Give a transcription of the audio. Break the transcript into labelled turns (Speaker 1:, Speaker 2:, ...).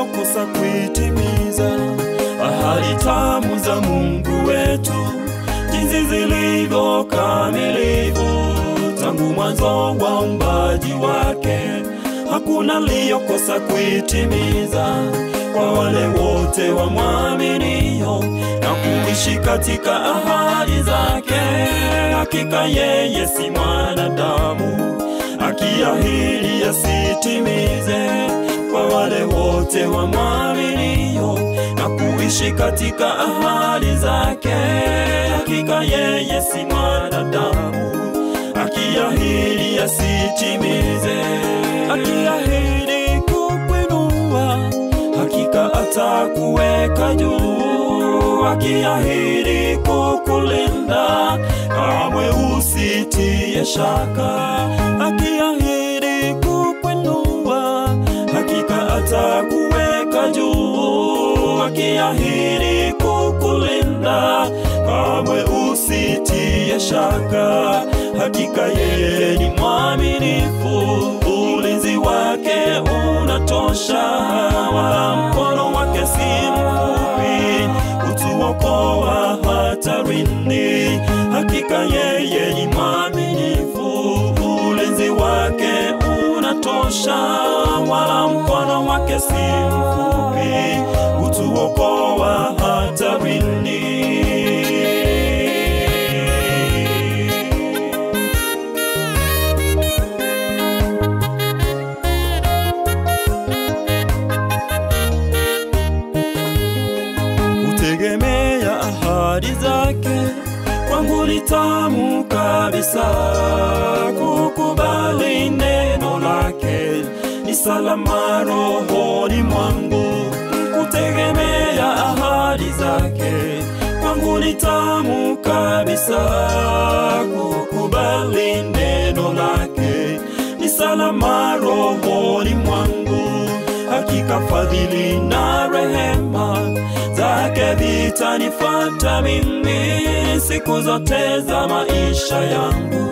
Speaker 1: aliyokosa kuitimiza. Ahadi tamu za Mungu wetu, jinsi zilivyo kamilifu, tangu mwanzo wa uumbaji wake, hakuna aliyokosa kuitimiza. Kwa wale wote wamwaminio na kuishi katika ahadi zake, hakika yeye si mwanadamu akiahidi asitimize. Kwa wale wote wamwaminio na kuishi katika ahadi zake, hakika yeye si mwanadamu akiahidi asitimize. Akiahidi kukuinua, hakika atakuweka juu. Akiahidi kukulinda, kamwe usitie shaka. Akiahidi kukuinua, hakika atakuweka juu. Akiahidi kukulinda, kamwe usitie shaka. Hakika yeye ni mwaminifu, ulinzi wake unatosha, wala mkono wake si mfupi kutuokoa hatarini. Hakika yeye ni mwaminifu, ulinzi wake unatosha, wala mkono wake si mfupi kutuokoa hatarini. Kutegemea ahadi zake kwangu ni tamu kabisa. Kukubali neno lake ni salama rohoni mwangu. Kutegemea ahadi zake kwangu ni tamu kabisa. Kukubali neno lake ni salama rohoni mwangu. Hakika fadhili na rehema zake vitanifuata mimi siku zote za maisha yangu.